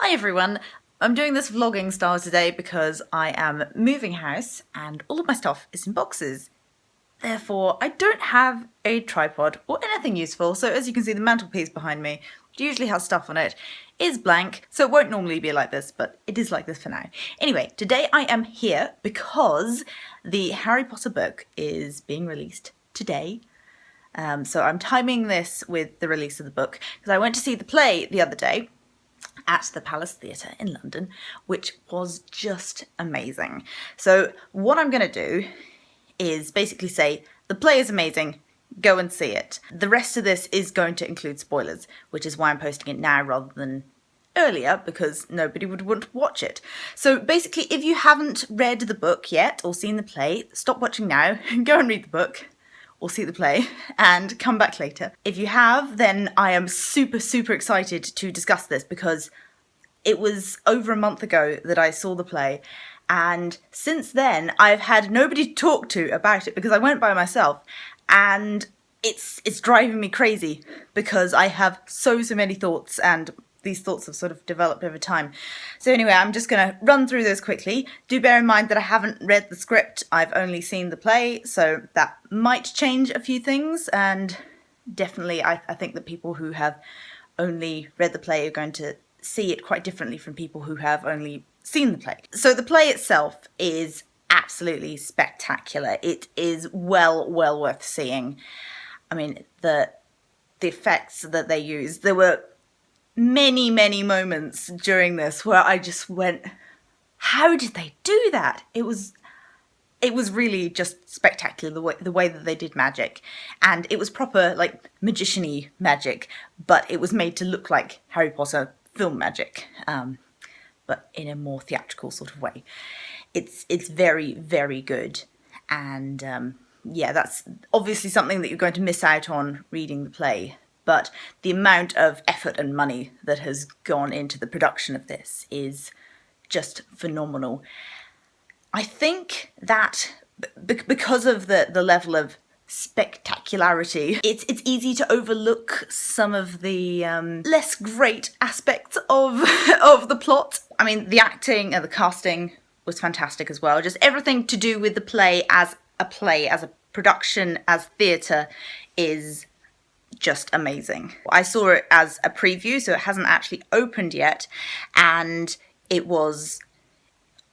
Hi everyone, I'm doing this vlogging style today because I am moving house and all of my stuff is in boxes. Therefore, I don't have a tripod or anything useful, so as you can see the mantelpiece behind me, which usually has stuff on it, is blank, so it won't normally be like this, but it is like this for now. Anyway, today I am here because the Harry Potter book is being released today. So I'm timing this with the release of the book because I went to see the play the other day at the Palace Theatre in London, which was just amazing. So what I'm going to do is basically say, the play is amazing, go and see it. The rest of this is going to include spoilers, which is why I'm posting it now rather than earlier, because nobody would want to watch it. So basically, if you haven't read the book yet or seen the play, stop watching now, go and read the book or see the play and come back later. If you have, then I am super excited to discuss this because it was over a month ago that I saw the play, and since then I've had nobody to talk to about it because I went by myself, and it's driving me crazy because I have so many thoughts, and these thoughts have sort of developed over time. So anyway, I'm just going to run through those quickly. Do bear in mind that I haven't read the script, I've only seen the play, so that might change a few things, and definitely I think that people who have only read the play are going to see it quite differently from people who have only seen the play. So the play itself is absolutely spectacular. It is well worth seeing. I mean, the effects that they use, there were many moments during this where I just went, how did they do that? It was really just spectacular, the way that they did magic. And it was proper, like, magician-y magic, but it was made to look like Harry Potter film magic, but in a more theatrical sort of way. It's very good. And yeah, that's obviously something that you're going to miss out on reading the play. But the amount of effort and money that has gone into the production of this is just phenomenal. I think that because of the level of spectacularity, it's easy to overlook some of the less great aspects of the plot. I mean, the acting and the casting was fantastic as well. Just everything to do with the play, as a production, as theatre, is just amazing. I saw it as a preview, so it hasn't actually opened yet, and it was,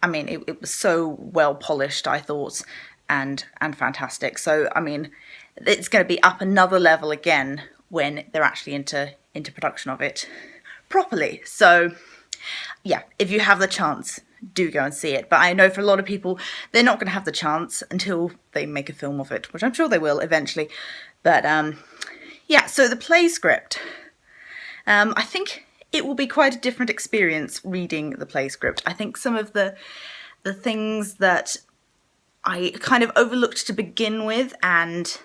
I mean, it was so well polished, I thought, and fantastic. So, I mean, it's going to be up another level again when they're actually into production of it properly. So, yeah, if you have the chance, do go and see it. But I know for a lot of people, they're not going to have the chance until they make a film of it, which I'm sure they will eventually. But, yeah, so the play script. I think it will be quite a different experience reading the play script. I think some of the things that I kind of overlooked to begin with, and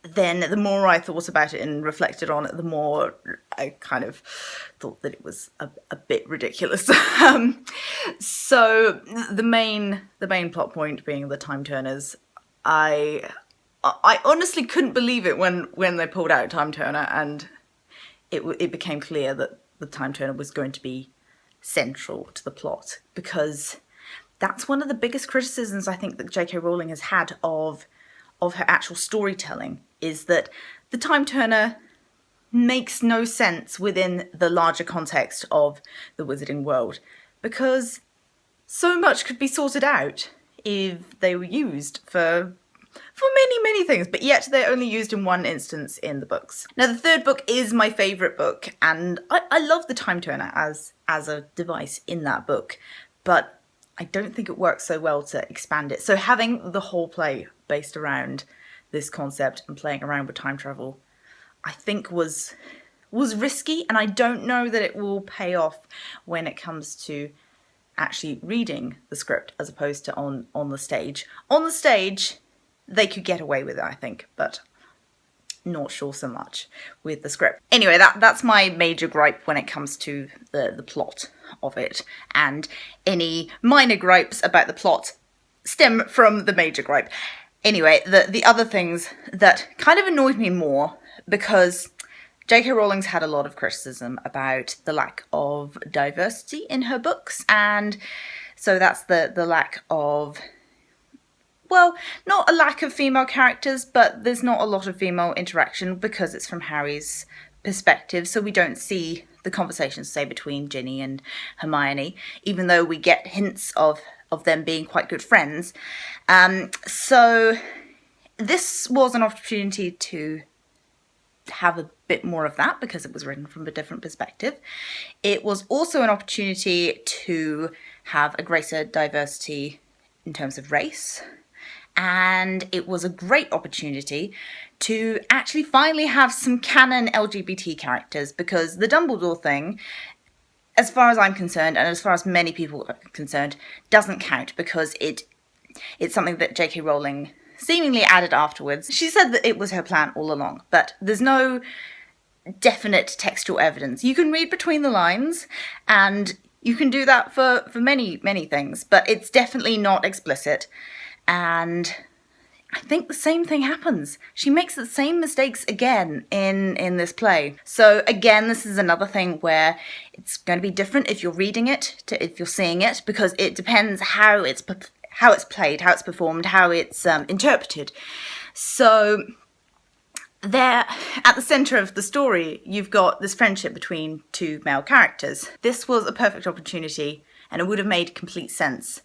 then the more I thought about it and reflected on it, the more I kind of thought that it was a bit ridiculous. So the main plot point being the time turners. I honestly couldn't believe it when they pulled out Time Turner, and it became clear that the Time Turner was going to be central to the plot, because that's one of the biggest criticisms I think that J.K. Rowling has had of her actual storytelling, is that the Time Turner makes no sense within the larger context of the wizarding world, because so much could be sorted out if they were used for many things, but yet they're only used in one instance in the books. Now, the third book is my favourite book, and I love the Time Turner as a device in that book, but I don't think it works so well to expand it. So having the whole play based around this concept and playing around with time travel, I think was risky, and I don't know that it will pay off when it comes to actually reading the script as opposed to on the stage. On the stage, they could get away with it, I think, but not sure so much with the script. Anyway, that's my major gripe when it comes to the plot of it, and any minor gripes about the plot stem from the major gripe. Anyway, the other things that kind of annoyed me more, because J.K. Rowling's had a lot of criticism about the lack of diversity in her books, and so that's the lack of, well, not a lack of female characters, but there's not a lot of female interaction because it's from Harry's perspective, so we don't see the conversations, say, between Ginny and Hermione, even though we get hints of them being quite good friends. So this was an opportunity to have a bit more of that because it was written from a different perspective. It was also an opportunity to have a greater diversity in terms of race. And it was a great opportunity to actually finally have some canon LGBT characters, because the Dumbledore thing, as far as I'm concerned, and as far as many people are concerned, doesn't count because it's something that J.K. Rowling seemingly added afterwards. She said that it was her plan all along, but there's no definite textual evidence. You can read between the lines, and you can do that for many, many things, but it's definitely not explicit. And I think the same thing happens. She makes the same mistakes again in this play. So again, this is another thing where it's going to be different if you're reading it to if you're seeing it, because it depends how it's played, how it's performed, how it's interpreted. So there, at the centre of the story, you've got this friendship between two male characters. This was a perfect opportunity, and it would have made complete sense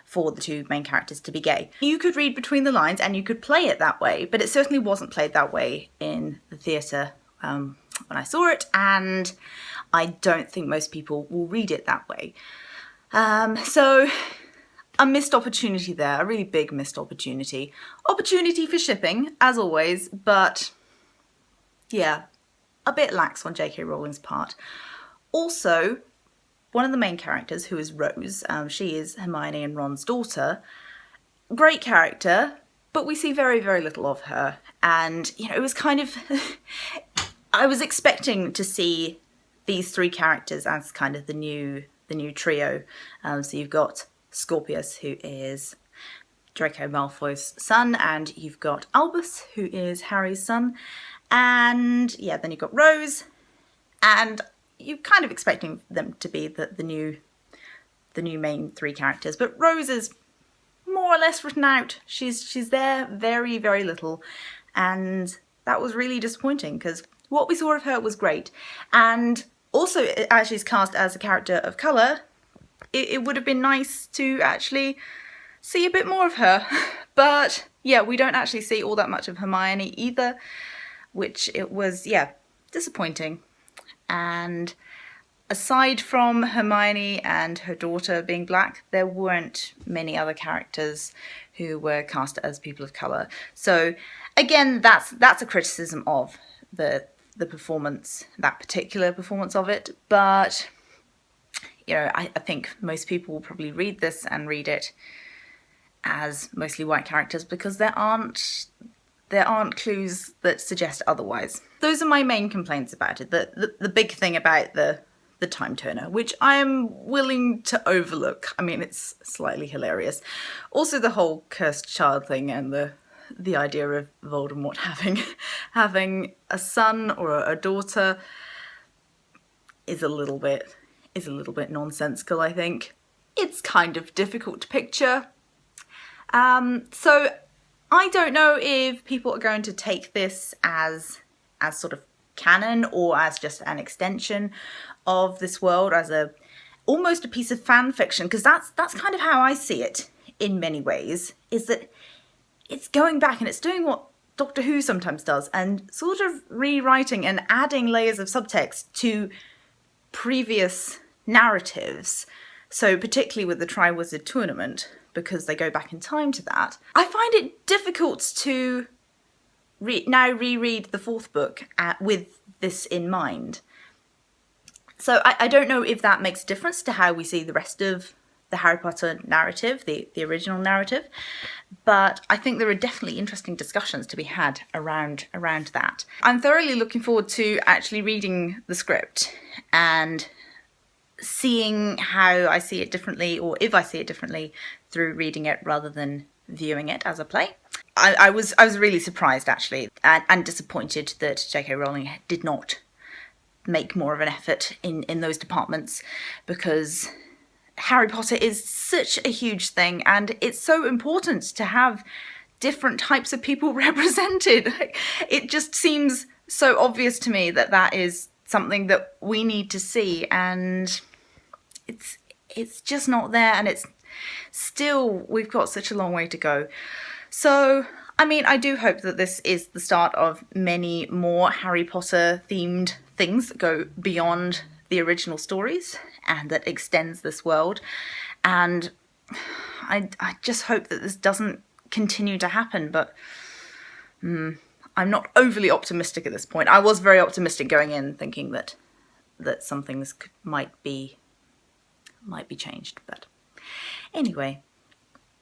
for the two main characters to be gay. You could read between the lines and you could play it that way, but it certainly wasn't played that way in the theatre when I saw it, and I don't think most people will read it that way. So a missed opportunity there, a really big missed opportunity. Opportunity for shipping, as always, but yeah, a bit lax on J.K. Rowling's part. Also, one of the main characters, who is Rose, she is Hermione and Ron's daughter. Great character, but we see very, very little of her. And, you know, it was kind of... I was expecting to see these three characters as kind of the new trio. So you've got Scorpius, who is Draco Malfoy's son, and you've got Albus, who is Harry's son. And, yeah, then you've got Rose, and you're kind of expecting them to be the new main three characters, but Rose is more or less written out. She's there very, very little, and that was really disappointing because what we saw of her was great. And also, as she's cast as a character of colour, it would have been nice to actually see a bit more of her. But yeah, we don't actually see all that much of Hermione either, which it was, yeah, disappointing. And aside from Hermione and her daughter being black, there weren't many other characters who were cast as people of colour. So again, that's a criticism of the performance, that particular performance of it. But, you know, I think most people will probably read this and read it as mostly white characters because there aren't clues that suggest otherwise. Those are my main complaints about it. The big thing about the time turner, which I am willing to overlook. I mean, it's slightly hilarious. Also, the whole cursed child thing and the idea of Voldemort having a son or a daughter is a little bit nonsensical, I think. It's kind of difficult to picture. So I don't know if people are going to take this as sort of canon or as just an extension of this world, as almost a piece of fan fiction, because that's kind of how I see it in many ways, is that it's going back and it's doing what Doctor Who sometimes does and sort of rewriting and adding layers of subtext to previous narratives. So particularly with the Triwizard Tournament, because they go back in time to that, I find it difficult to now reread the fourth book with this in mind. So I don't know if that makes a difference to how we see the rest of the Harry Potter narrative, the original narrative, but I think there are definitely interesting discussions to be had around that. I'm thoroughly looking forward to actually reading the script and seeing how I see it differently, or if I see it differently through reading it rather than viewing it as a play. I was really surprised actually and disappointed that J.K. Rowling did not make more of an effort in those departments, because Harry Potter is such a huge thing, and it's so important to have different types of people represented. It just seems so obvious to me that that is something that we need to see, and it's just not there, and it's still, we've got such a long way to go. So, I mean, I do hope that this is the start of many more Harry Potter themed things that go beyond the original stories and that extends this world. And I just hope that this doesn't continue to happen, but I'm not overly optimistic at this point. I was very optimistic going in, thinking that some things might be changed, but anyway,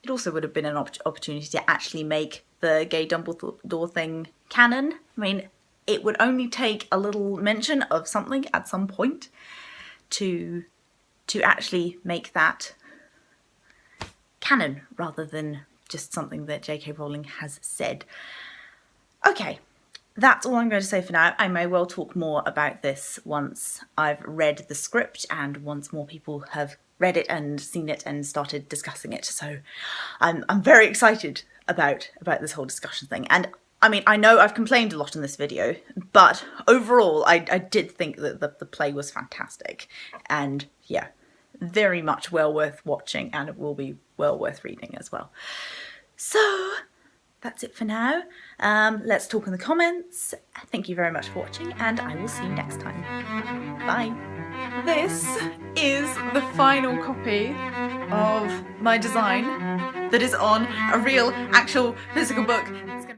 it also would have been an opportunity to actually make the gay Dumbledore thing canon. I mean, it would only take a little mention of something at some point to actually make that canon, rather than just something that J.K. Rowling has said. Okay, that's all I'm going to say for now. I may well talk more about this once I've read the script and once more people have read it and seen it and started discussing it. So I'm very excited about this whole discussion thing. And I mean, I know I've complained a lot in this video, but overall I did think that the play was fantastic, and yeah, very much well worth watching, and it will be well worth reading as well. So that's it for now. Let's talk in the comments. Thank you very much for watching, and I will see you next time. Bye. This is the final copy of my design that is on a real, actual physical book.